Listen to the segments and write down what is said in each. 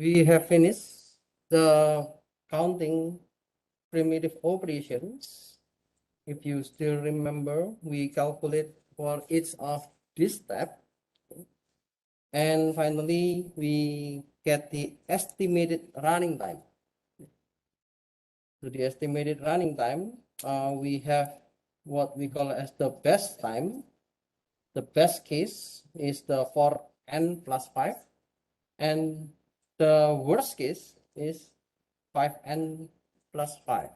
we have finished the counting primitive operations. If you still remember, we calculate for each of this step. And finally, we get the estimated running time. So the estimated running time, we have what we call as the best time. The best case is the for n plus 5. And the worst case is 5n plus 5.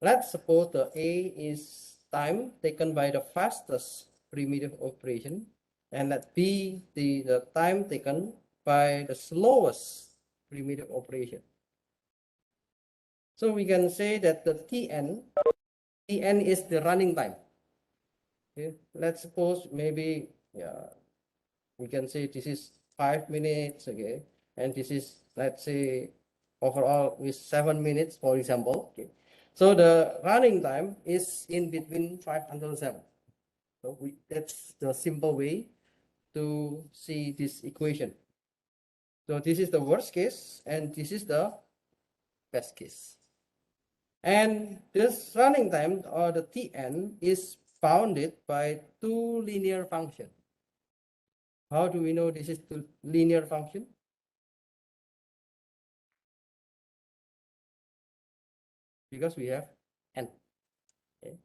Let's suppose the A is time taken by the fastest primitive operation, and let B the time taken by the slowest primitive operation. So we can say that the Tn is the running time. Okay. Let's suppose maybe we can say this is 5 minutes, okay, and this is, let's say, overall is 7 minutes, for example. Okay. So the running time is in between 5 and 7. So that's the simple way to see this equation. So this is the worst case, and this is the best case. And this running time, or the Tn, is bounded by two linear functions. How do we know this is the linear function? Because we have n. Okay.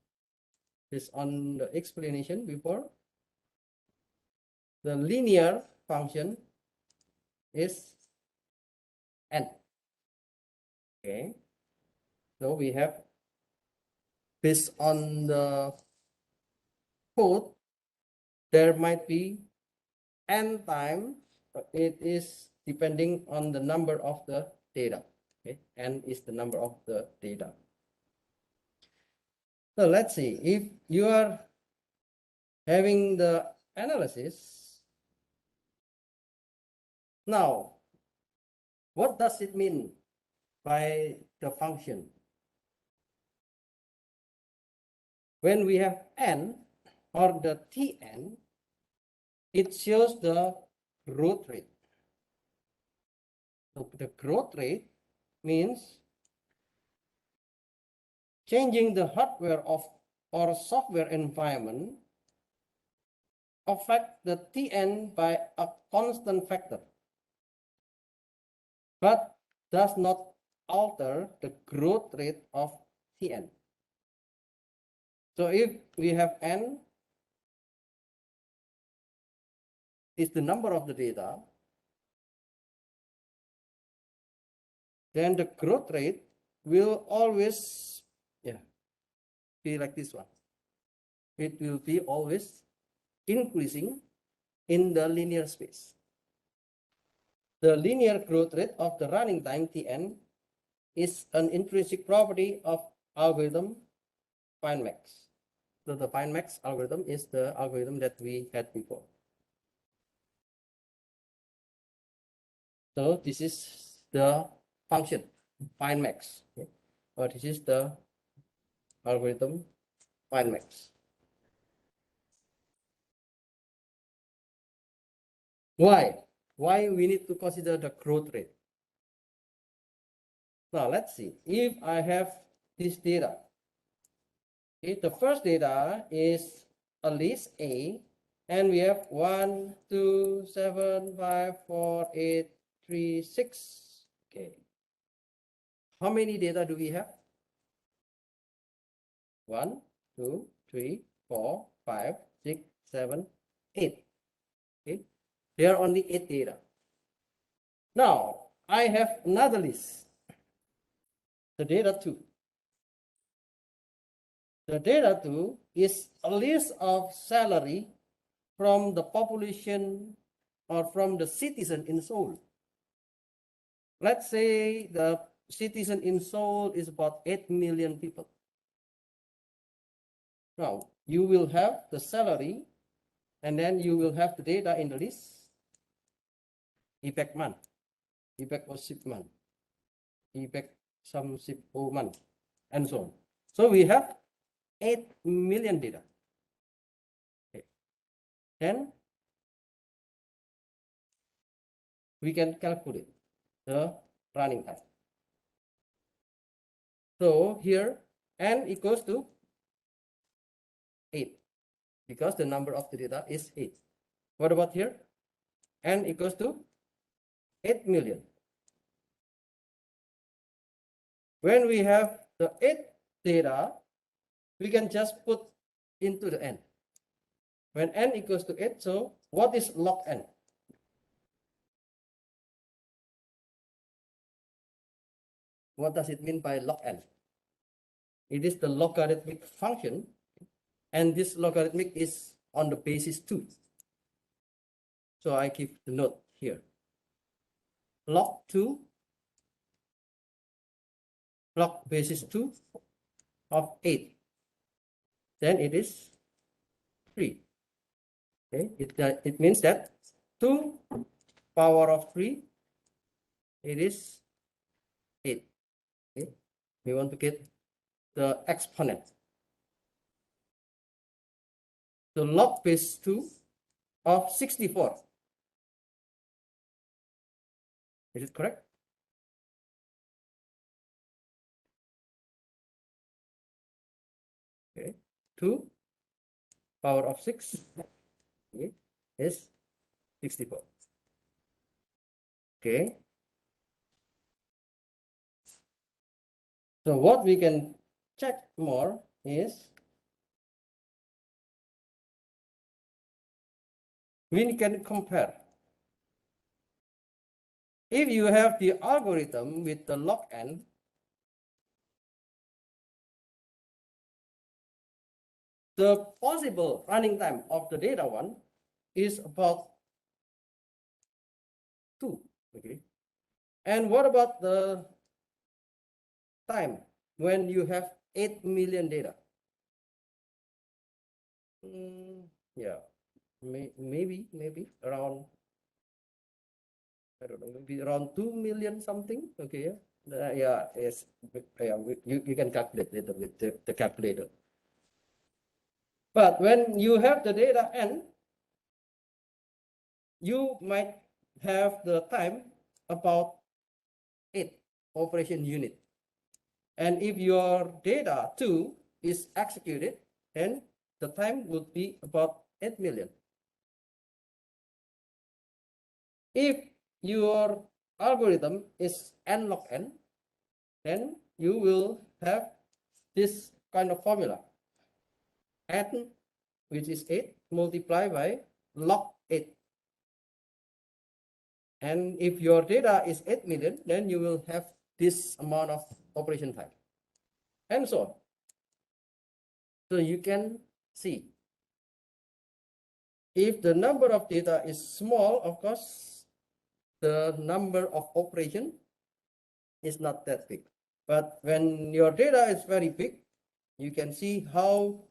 This on the explanation before. The linear function is n. Okay. So we have, based on the code, there might be n times. It is depending on the number of the data. Okay. N is the number of the data. So let's see, if you are having the analysis. Now, what does it mean by the function? When we have n, or the Tn, it shows the growth rate. So the growth rate means changing the hardware of or software environment affect the Tn by a constant factor, but does not alter the growth rate of Tn. So if we have n is the number of the data, then the growth rate will always be like this one. It will be always increasing in the linear space. The linear growth rate of the running time Tn is an intrinsic property of algorithm FindMax. So the FindMax algorithm is the algorithm that we had before. So this is the function FindMax, okay? Or this is the algorithm FindMax. Why we need to consider the growth rate? Now let's see, if I have this data. Okay, the first data is a list A, and we have 1, 2, 7, 5, 4, 8, 3, 6. Okay. How many data do we have? 1, 2, 3, 4, 5, 6, 7, 8. Okay. There are only 8 data. Now I have another list. The data 2. The data 2 is a list of salary from the population or from the citizen in Seoul. Let's say the citizen in Seoul is about 8 million people. Now you will have the salary, and then you will have the data in the list. Impact month, impact of shipment, impact some ship month, and so on. So we have 8 million data. Okay. Then we can calculate the running time. So here n equals to 8 because the number of the data is 8. What about here? N equals to 8 million. When we have the 8 data, we can just put into the n. When n equals to 8, so what is log n? What does it mean by log n? It is the logarithmic function, and this logarithmic is on the basis 2. So I keep the note here. Log 2, log basis 2 of 8. Then it is 3. Okay, it means that 2 power of 3, it is 8. Okay, we want to get the exponent. So log base 2 of 64. Is it correct? Okay, 2 power of 6 okay, is 64. Okay. So what we can check more is we can compare. If you have the algorithm with the log n, the possible running time of the data one is about 2. Okay. And what about the time when you have 8 million data? Yeah, maybe around, I don't know, maybe around 2 million something. Okay, yeah, yes, yeah, you can calculate later with the calculator. But when you have the data n, you might have the time about 8 operation unit. And if your data 2 is executed, then the time would be about 8 million. If your algorithm is n log n, then you will have this kind of formula. N, which is 8, multiplied by log 8. And if your data is 8 million, then you will have this amount of operation time, and so on. So you can see, if the number of data is small, of course, the number of operation is not that big. But when your data is very big, you can see how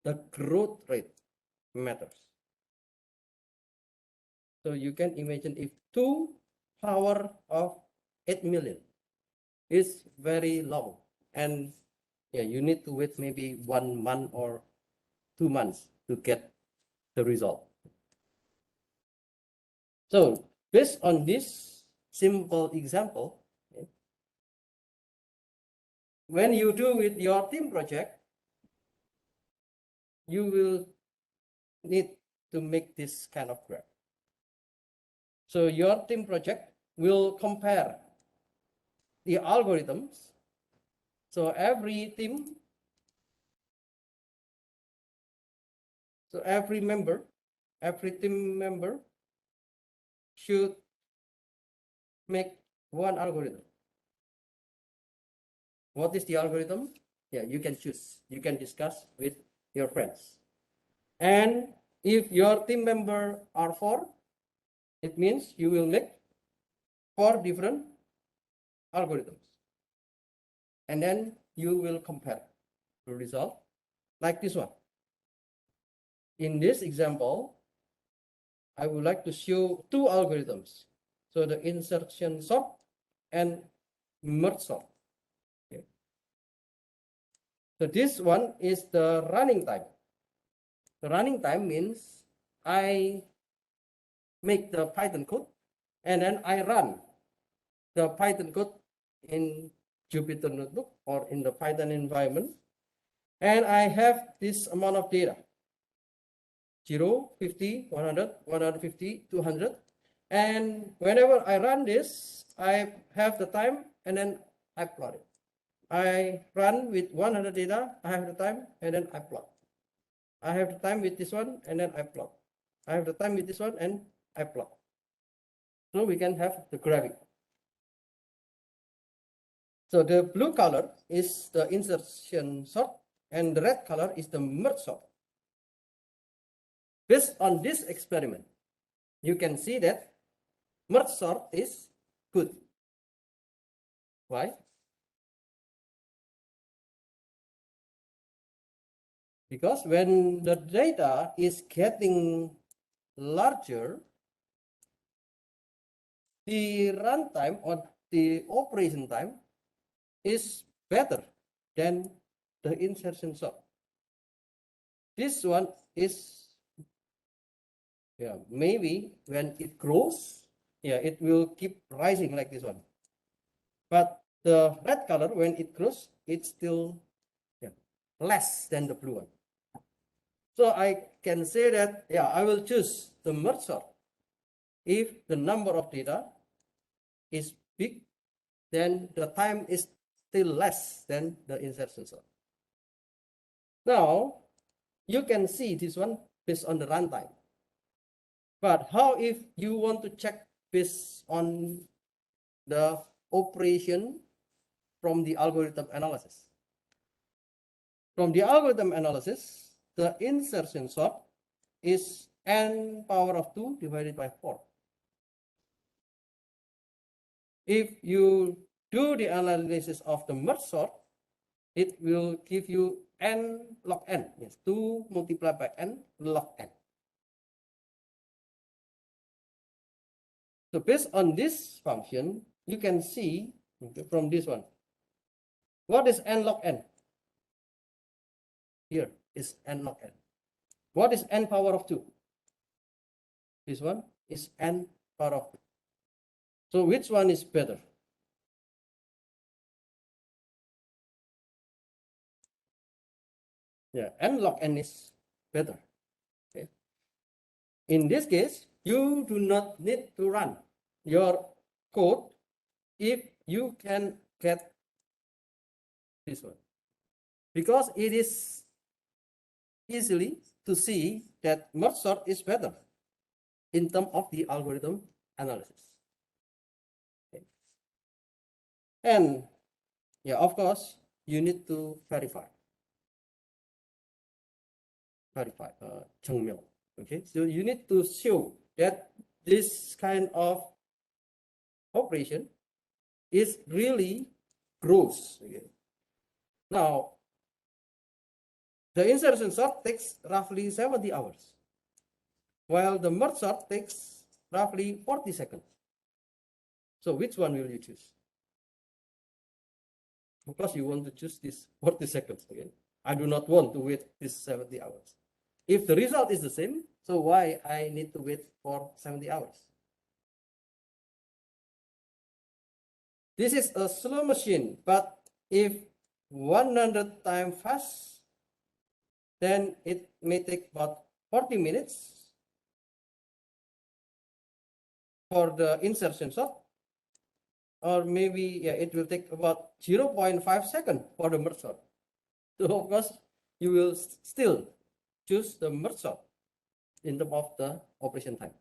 the growth rate matters. So you can imagine if 2 power of 8 million is very long, and yeah, you need to wait maybe 1 month or 2 months to get the result. So based on this simple example, okay, when you do with your team project, you will need to make this kind of graph. So your team project will compare the algorithms. So every team, every team member should make one algorithm. What is the algorithm? Yeah, you can choose. You can discuss with your friends. And if your team member are 4, it means you will make 4 different algorithms. And then you will compare the result like this one. In this example, I would like to show 2 algorithms. So the insertion sort and merge sort. Okay. So this one is the running time. The running time means I make the Python code and then I run the Python code in Jupyter Notebook or in the Python environment, and I have this amount of data, 0, 50, 100, 150, 200. And whenever I run this, I have the time and then I plot it. I run with 100 data, I have the time and then I plot. I have the time with this one and then I plot. I have the time with this one and I plot. So we can have the graphic. So the blue color is the insertion sort and the red color is the merge sort. Based on this experiment, you can see that merge sort is good. Why? Because when the data is getting larger, the runtime or the operation time is better than the insertion sort. This one is, maybe when it grows, it will keep rising like this one. But the red color, when it grows, it's still less than the blue one. So I can say that, I will choose the merge sort if the number of data is big, then the time is still less than the insertion sort. Now, you can see this one based on the runtime. But how if you want to check based on the operation from the algorithm analysis? From the algorithm analysis, the insertion sort is n power of 2 divided by 4. If you do the analysis of the merge sort, it will give you n log n. Yes, 2 multiplied by n log n. So based on this function, you can see from this one. What is n log n? Here is n log n. What is n power of 2? This one is n power of 2. So which one is better? N log n is better. Okay. In this case, you do not need to run your code if you can get this one, because it is easily to see that merge sort is better in terms of the algorithm analysis. Okay. And of course, you need to verify. 증명. Okay, so you need to show that this kind of operation is really gross. Okay. Now, the insertion sort takes roughly 70 hours, while the merge sort takes roughly 40 seconds. So which one will you choose? Of course, you want to choose this 40 seconds. Okay? I do not want to wait this 70 hours. If the result is the same, so why I need to wait for 70 hours? This is a slow machine, but if 100 times fast, then it may take about 40 minutes for the insertion sort, or maybe it will take about 0.5 seconds for the merge sort. So of course, you will still choose the merge sort in terms of the operation time.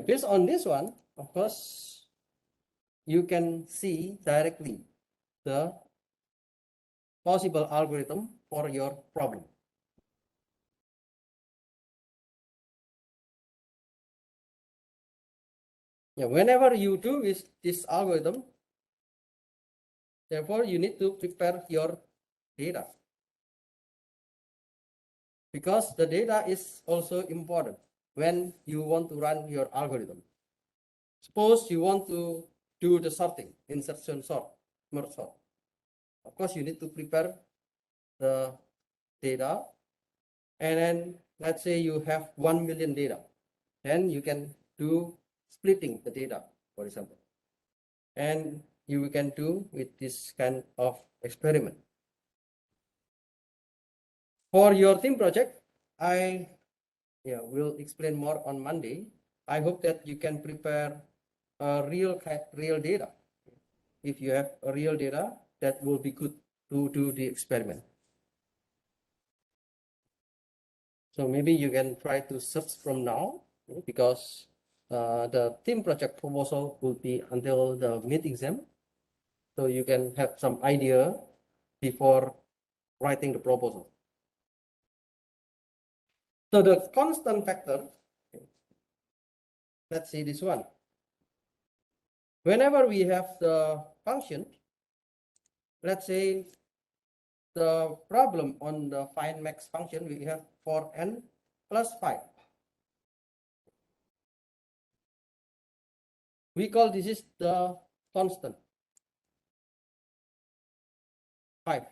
Based on this one, of course, you can see directly the possible algorithm for your problem. Whenever you do this algorithm, therefore you need to prepare your data, because the data is also important when you want to run your algorithm. Suppose you want to do the sorting, insertion sort, merge sort. Of course, you need to prepare the data, and then let's say you have 1 million data, then you can do splitting the data, for example. And you can do with this kind of experiment. For your team project, I will explain more on Monday. I hope that you can prepare real data. If you have a real data, that will be good to do the experiment. So maybe you can try to search from now, because the team project proposal will be until the mid-exam. So you can have some idea before writing the proposal. So the constant factor, let's see this one. Whenever we have the function, let's say the problem on the find max function, we have for n plus 5. We call this is the constant. 5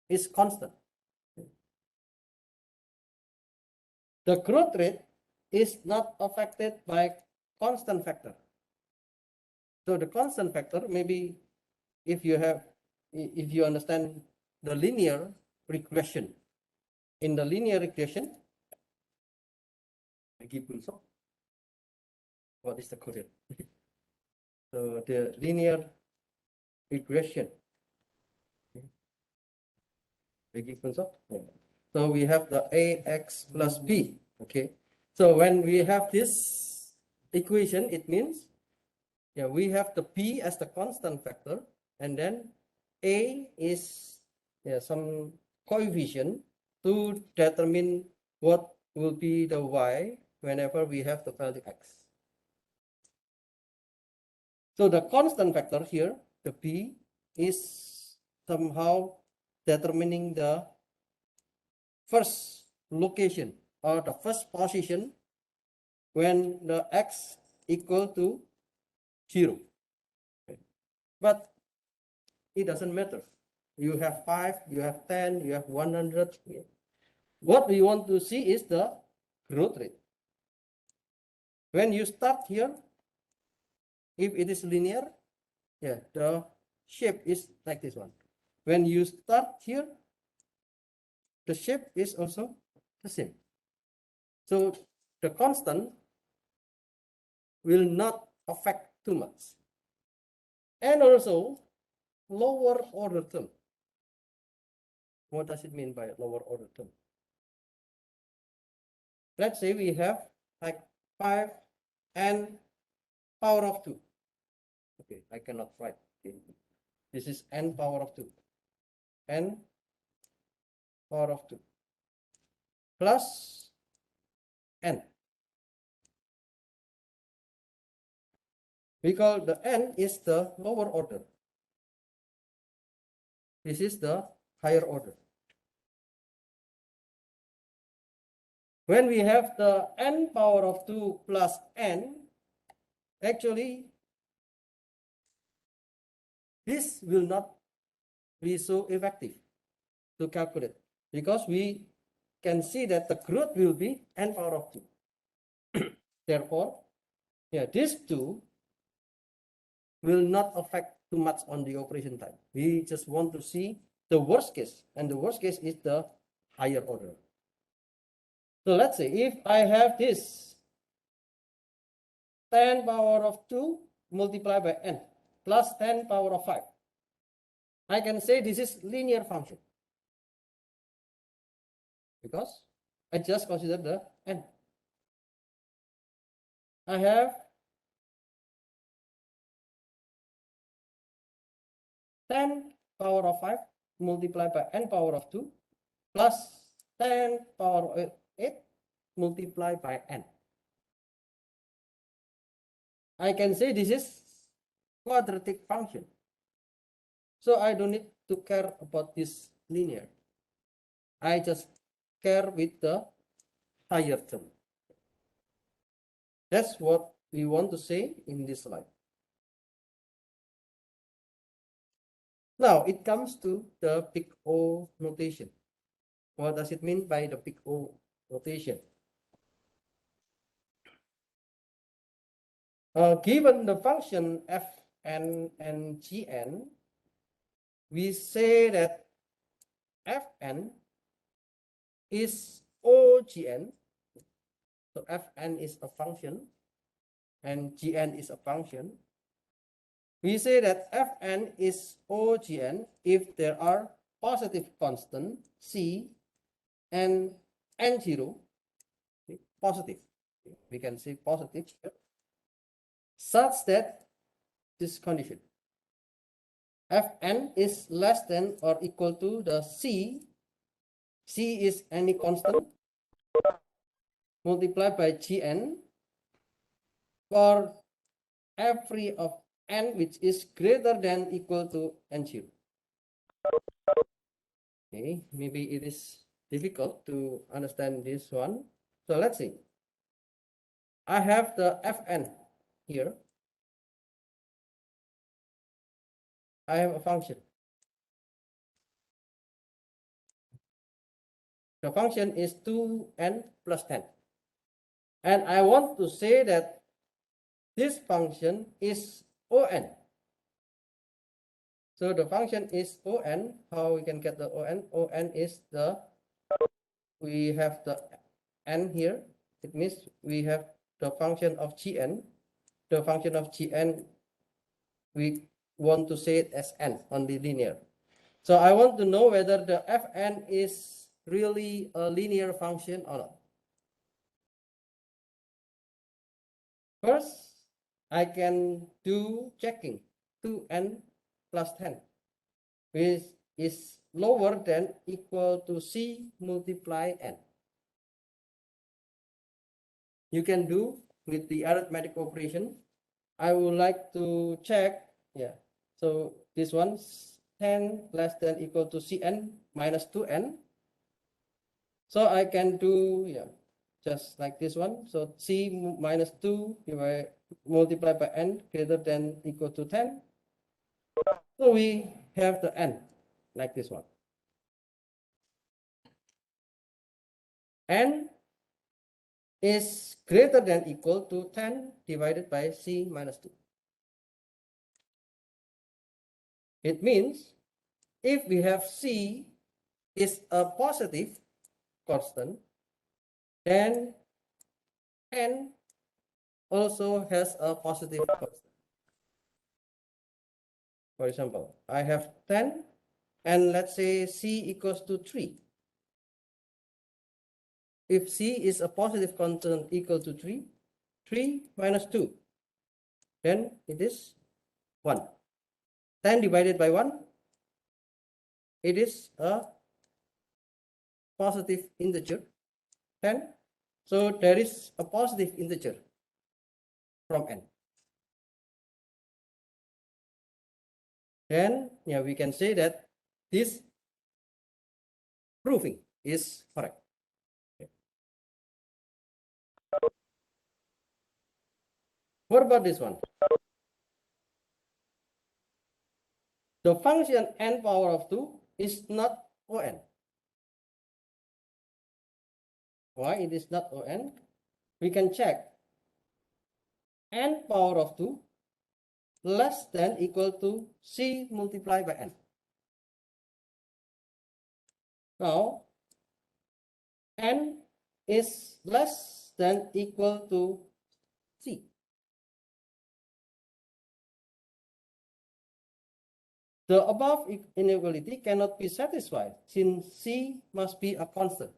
is constant. The growth rate is not affected by constant factor. So the constant factor, maybe if you understand the linear regression. In the linear regression, what is the code? So the linear regression. So we have the ax plus b. Okay. So when we have this equation, it means we have the p as the constant factor, and then a is some coefficient to determine what will be the y whenever we have the value x. So the constant factor here, the p, is somehow determining the first location or the first position when the x equal to 0. But it doesn't matter. You have 5, you have 10, you have 100. What we want to see is the growth rate. When you start here, if it is linear, the shape is like this one. When you start here, the shape is also the same. So the constant will not affect too much. And also lower order term. What does it mean by lower order term? Let's say we have like 5 and power of 2. Okay, I cannot write. This is n power of 2. N power of 2 plus n. We call the n is the lower order. This is the higher order. When we have the n power of 2 plus n, actually this will not be so effective to calculate, because we can see that the growth will be n power of 2. Therefore, these two will not affect too much on the operation time. We just want to see the worst case, and the worst case is the higher order. So let's say if I have this 10 power of 2 multiplied by n plus 10 power of 5, I can say this is linear function, because I just consider the n. I have 10 power of 5 multiplied by n power of 2 plus 10 power of 8 multiplied by n. I can say this is quadratic function. So I don't need to care about this linear. I just care with the higher term. That's what we want to say in this slide. Now it comes to the big O notation. What does it mean by the big O notation? Given the function fn and gn, we say that fn is OGN. So fn is a function and gn is a function. We say that fn is OGN if there are positive constant c and n0 positive. We can say positive such that this condition fn is less than or equal to the c is any constant multiplied by gn for every of n which is greater than equal to n0. Okay, maybe it is difficult to understand this one. So let's see. I have the fn here. I have a function. The function is 2n plus 10. And I want to say that this function is on. So the function is on. How we can get the on? On is the, we have the n here. It means we have the function of gn. The function of gn, we want to say it as n on the linear. So I want to know whether the fn is really a linear function or not. First, I can do checking 2n plus 10, which is lower than equal to c multiply n. You can do with the arithmetic operation. I would like to check, yeah. So this one, 10 less than equal to cn minus 2n. So I can do, yeah, just like this one. So c minus 2 multiplied by n greater than equal to 10. So we have the n like this one. N is greater than equal to 10 divided by c minus 2. It means if we have c is a positive constant, then n also has a positive constant. For example, I have 10 and let's say c equals to 3. If c is a positive constant equal to 3, 3 minus 2, then it is 1. 10 divided by 1, it is a positive integer, 10. So there is a positive integer from n. Then yeah, we can say that this proving is correct. Okay. What about this one? The function n power of 2 is not on. Why it is not on? We can check n power of 2 less than equal to c multiplied by n. Now, n is less than equal to c. The above inequality cannot be satisfied since c must be a constant.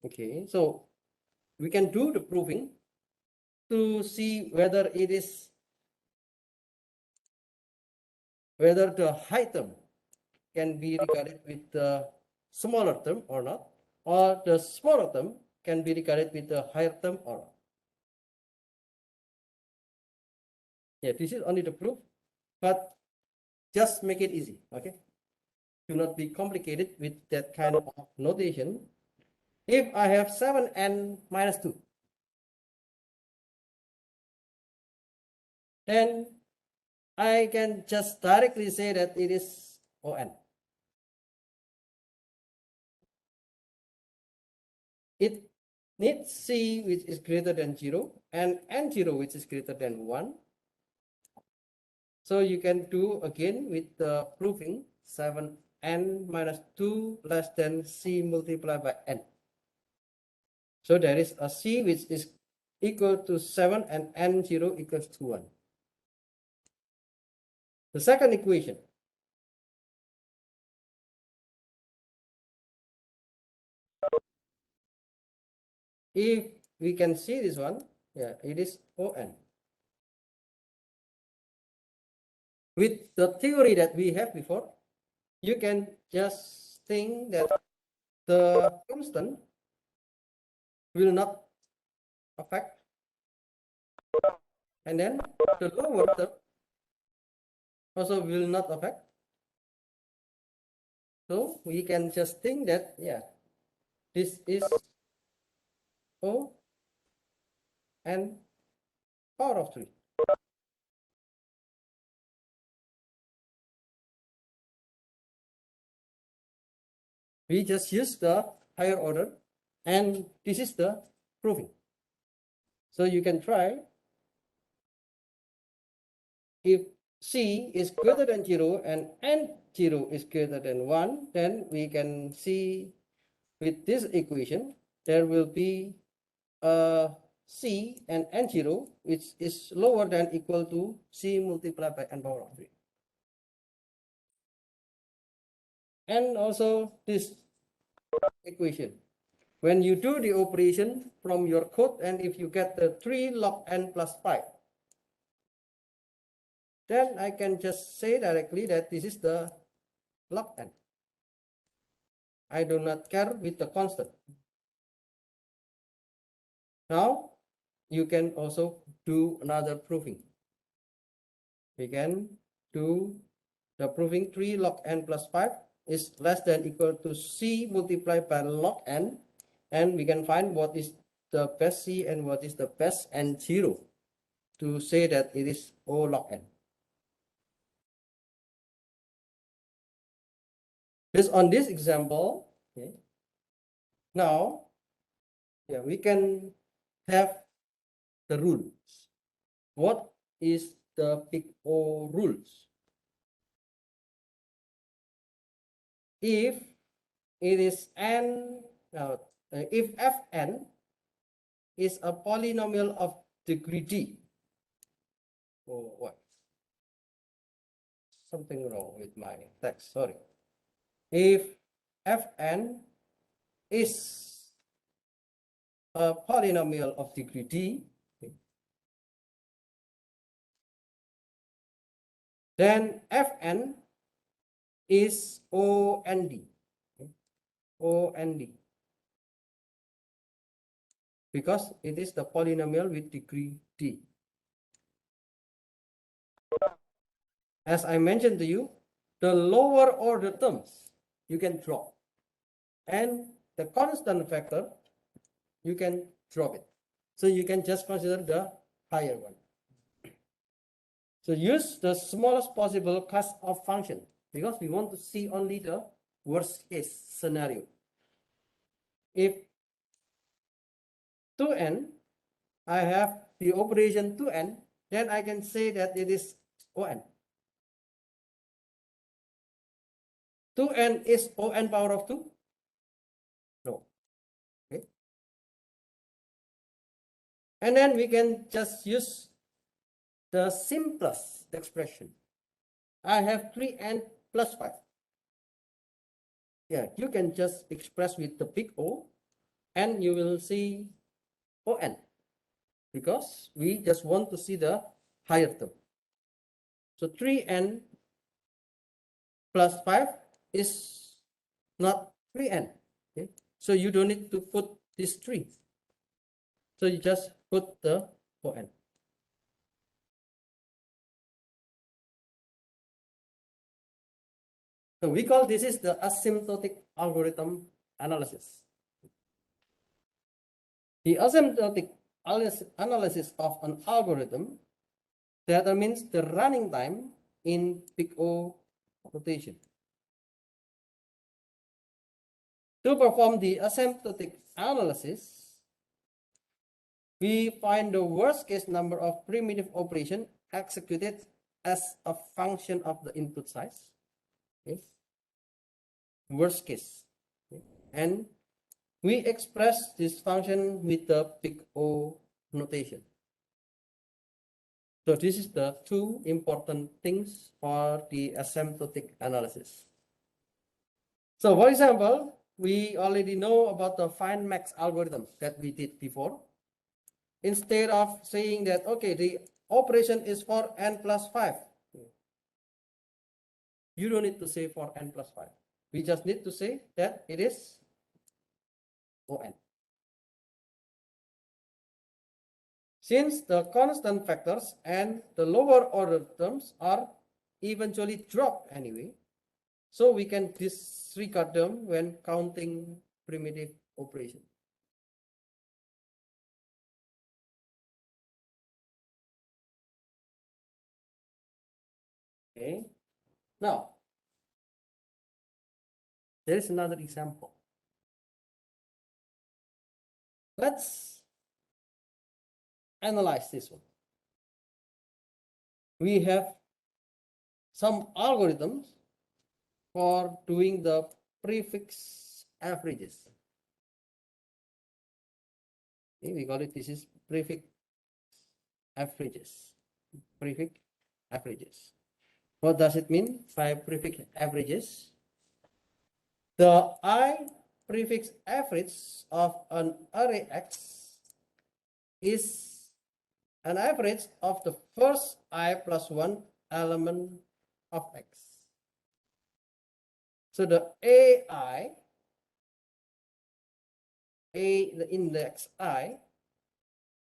Okay, so we can do the proving to see whether it is, whether the high term can be regarded with the smaller term or not, or the smaller term can be regarded with the higher term or not. Yeah, this is only the proof, but just make it easy, okay? Do not be complicated with that kind of notation. If I have 7n minus 2, then I can just directly say that it is on. It need C which is greater than 0 and N0 which is greater than 1. So you can do again with the proving 7n minus 2 less than C multiplied by n. So there is a C which is equal to 7 and N0 equals to 1. The second equation. If we can see this one, yeah, it is ON. With the theory that we have before, you can just think that the constant will not affect, and then the lower term also will not affect. So we can just think that, yeah, this is O and power of 3. We just use the higher order, and this is the proving. So you can try. If C is greater than 0 and N0 is greater than 1, then we can see with this equation, there will be a C and N0 which is lower than equal to C multiplied by n power of 3. And also this equation. When you do the operation from your code, and if you get the 3 log n plus 5, then I can just say directly that this is the log n. I do not care with the constant. Now you can also do another proving. We can do the proving 3 log n plus 5 is less than equal to C multiplied by log n, and we can find what is the best C and what is the best N0 to say that it is O log n. Based on this example, okay, now we can have the rules. What is the big O rules? If it is n, if Fn is a polynomial of degree d, oh, what? Something wrong with my text, sorry. If Fn is a polynomial of degree d, then Fn is OND, OND, because it is the polynomial with degree d. As I mentioned to you, the lower order terms you can drop, and the constant factor you can drop it. So you can just consider the higher one. So use the smallest possible class of function, because we want to see only the worst case scenario. If 2n, I have the operation 2n, then I can say that it is ON. 2n is ON power of 2? No. Okay. And then we can just use the simplest expression. I have 3n plus 5. Yeah, you can just express with the big O, and you will see ON, because we just want to see the higher term. So 3n plus 5 is not 3n. Okay? So you don't need to put this 3. So you just put the ON. So we call this is the asymptotic algorithm analysis. The asymptotic analysis of an algorithm determines the running time in big O notation. To perform the asymptotic analysis, we find the worst case number of primitive operation executed as a function of the input size. Okay. Worst case. Okay. And we express this function with the big O notation. So this is the two important things for the asymptotic analysis. So for example, we already know about the find max algorithm that we did before. Instead of saying that, okay, the operation is for n plus 5. You don't need to say for n plus 5. We just need to say that it is On. Since the constant factors and the lower order terms are eventually dropped anyway, so we can disregard them when counting primitive operation. Okay. Now, there is another example. Let's analyze this one. We have some algorithms for doing the prefix averages. Okay, we call it, this is prefix averages. Prefix averages. What does it mean by prefix averages? The I prefix average of an array X is an average of the first I plus 1 element of X. So the AI, the index I,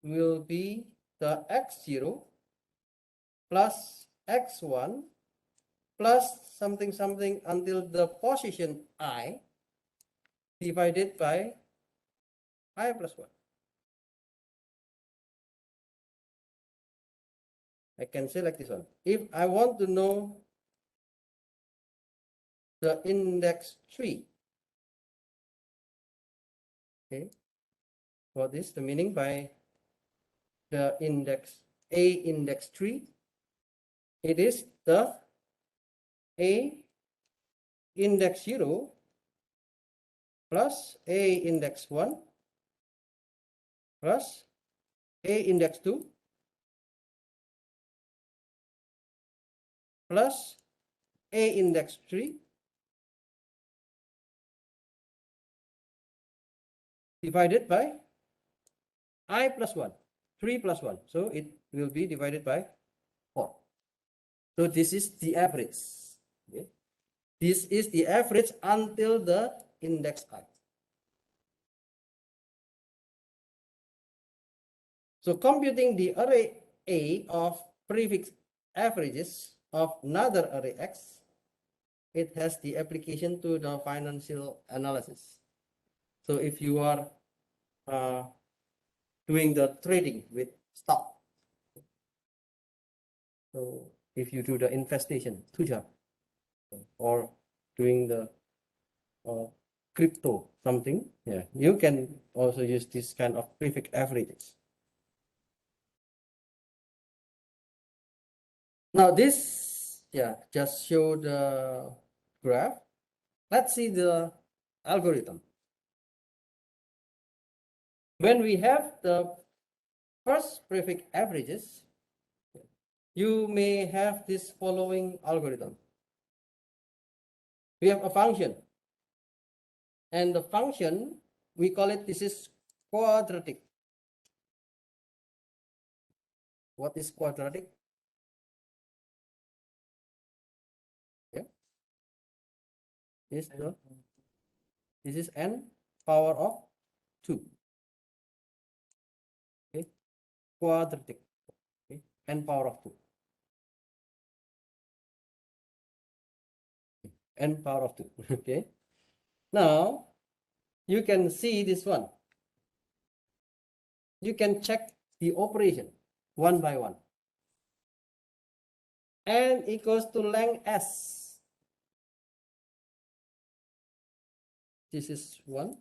will be the X0 plus X1 plus something something until the position I divided by I plus 1. I can say like this one. If I want to know the index 3, okay, what is the meaning by the index A index 3? It is the A index 0 plus A index 1 plus A index 2 plus A index 3 divided by I plus 1, 3 plus 1. So it will be divided by 4. So this is the average. Okay. This is the average until the index I. So computing the array A of prefix averages of another array X, it has the application to the financial analysis. So if you are doing the trading with stock, so if you do the investation, tuja, or doing the crypto something, yeah, you can also use this kind of prefix averages. Now this, yeah, just show the graph. Let's see the algorithm. When we have the first prefix averages, you may have this following algorithm. We have a function, and the function, we call it, this is quadratic. What is quadratic? Yeah. This is n power of 2. Okay. Quadratic. Okay. N power of 2. N power of 2. Okay. Now you can see this one. You can check the operation one by one. N equals to length S. This is 1.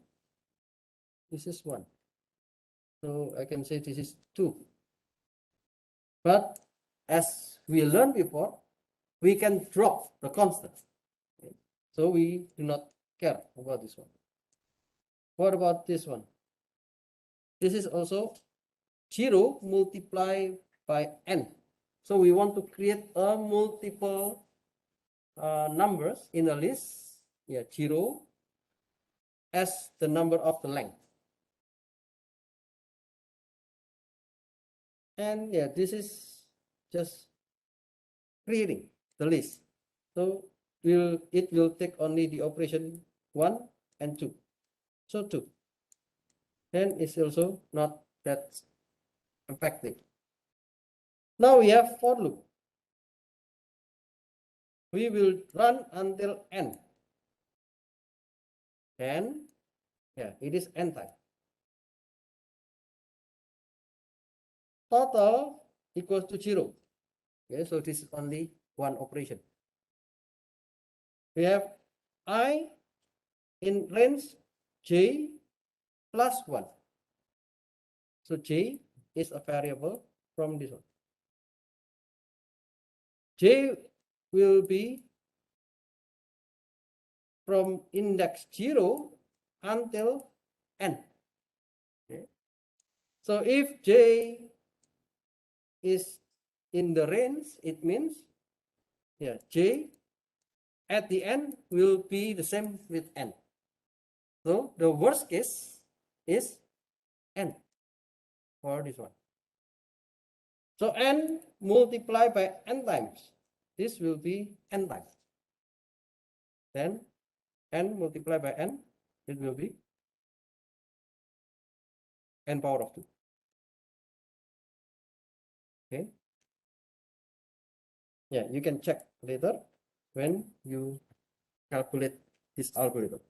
This is 1. So I can say this is 2. But as we learned before, we can drop the constant. Okay. So we do not care about this one. What about this one? This is also 0 multiplied by n. So we want to create a multiple numbers in a list. Yeah, 0 as the number of the length. And yeah, this is just creating the list. So it will take only the operation 1 and 2. So 2. And it's also not that effective. Now we have for loop. We will run until n. And yeah, it is n time. Total equals to 0. Okay, so this is only one operation. We have I in range j plus 1. So j is a variable from this one. J will be from index 0 until n. Okay. So if j is in the range, it means yeah, j at the end will be the same with n. So the worst case is n for this one. So n multiplied by n times. This will be n times. Then n multiplied by n, it will be n power of 2. Okay. Yeah, you can check later when you calculate this algorithm.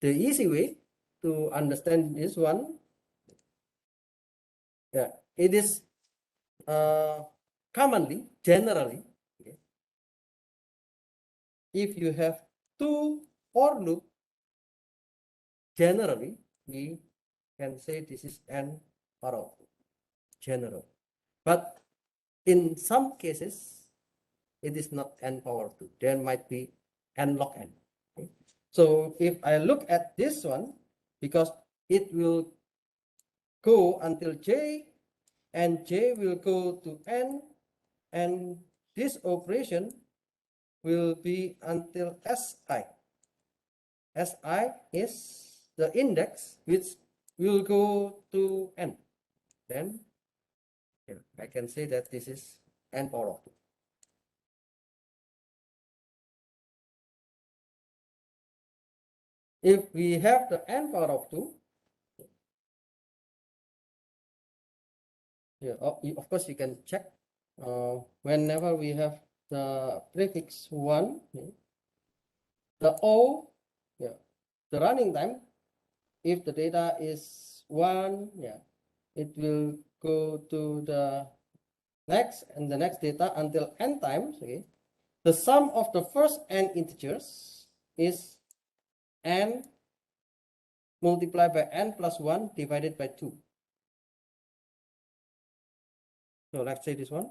The easy way to understand this one, yeah, it is commonly, generally, okay, if you have 2 for loop, generally we can say this is n power of 2, general. But in some cases, it is not n power of 2. There might be n log n. Okay. So if I look at this one, because it will go until j, and j will go to n, and this operation will be until si. Si is the index which will go to n. Then I can say that this is n power of 2. If we have the n power of 2, yeah, of course you can check whenever we have the prefix 1, the O, yeah, the running time, if the data is 1, yeah, it will go to the next and the next data until n times. Okay, the sum of the first n integers is n multiplied by n plus 1 divided by 2. So let's say this one,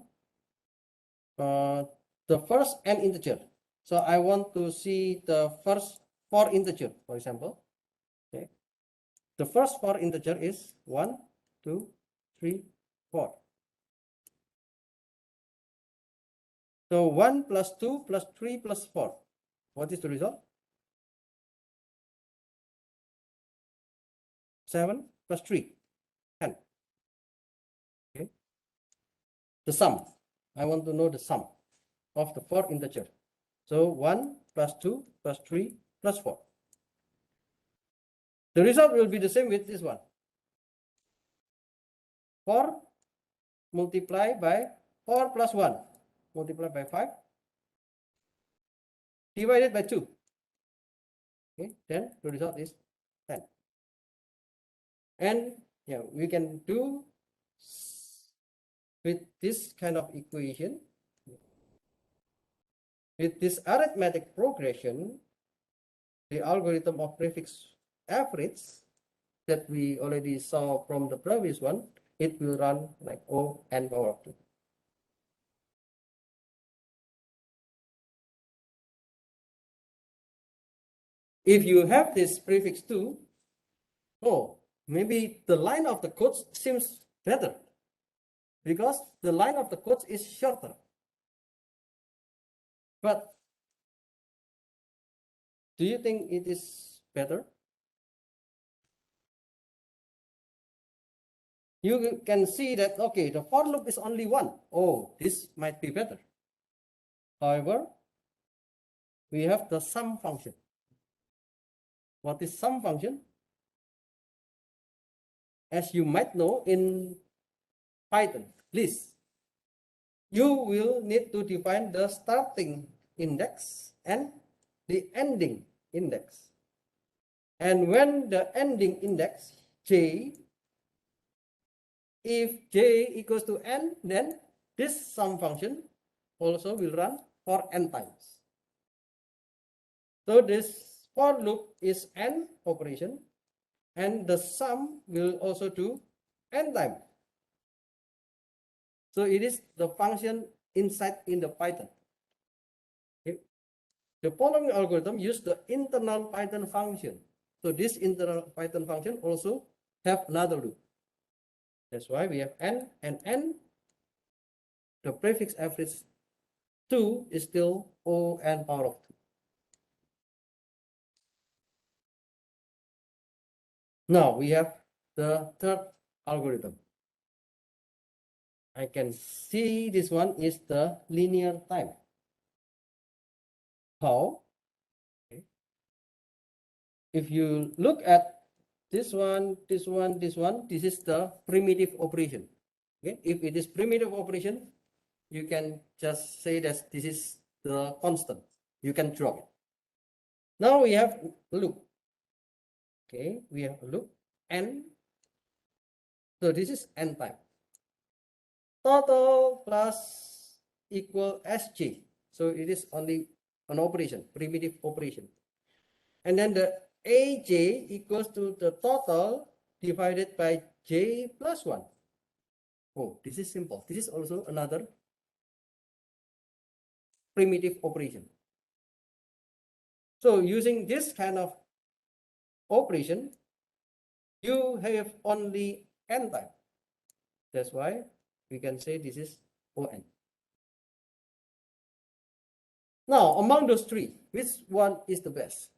the first n integer. So I want to see the first 4 integer, for example. Okay, the first 4 integer is 1, 2, 3, 4. So 1 plus 2 plus 3 plus 4. What is the result? 7 plus 3, 10. Okay. The sum. I want to know the sum of the 4 integer. So 1 plus 2 plus 3 plus 4. The result will be the same with this one. 4 multiplied by 4 plus 1 multiplied by 5 divided by 2. Okay, then the result is 10. And yeah, we can do with this kind of equation, with this arithmetic progression, the algorithm of prefix average that we already saw from the previous one, it will run like O n power of 2. If you have this prefix 2, oh, maybe the line of the code seems better because the line of the code is shorter. But do you think it is better? You can see that, okay, the for loop is only one. Oh, this might be better. However, we have the sum function. What is sum function? As you might know in Python list, you will need to define the starting index and the ending index. And when the ending index, j, if j equals to n, then this sum function also will run for n times. So this for loop is n operation, and the sum will also do n times. So it is the function inside in the Python. Okay. The following algorithm use the internal Python function. So this internal Python function also have another loop. That's why we have n and n. The prefix average 2 is still O n power of 2. Now we have the third algorithm. I can see this one is the linear time. How? Okay. If you look at this one, this one, this one, this is the primitive operation. Okay, if it is primitive operation, you can just say that this is the constant. You can drop it. Now we have loop. Okay, we have a loop n. So this is n time. Total plus equal sj. So it is only an operation, primitive operation. And then the aj equals to the total divided by j plus 1. Oh, this is simple. This is also another primitive operation. So using this kind of operation, you have only n time. That's why we can say this is On. Now, among those three, which one is the best?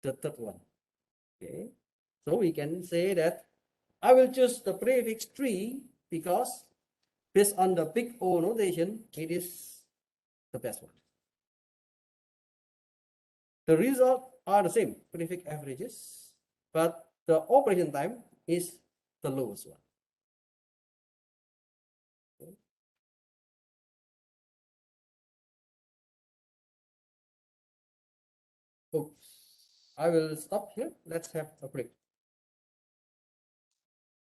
The third one. Okay. So we can say that I will choose the prefix 3 because based on the big O notation, it is the best one. The results are the same, prefix averages, but the operation time is the lowest one. Okay. Oops. I will stop here. Let's have a break.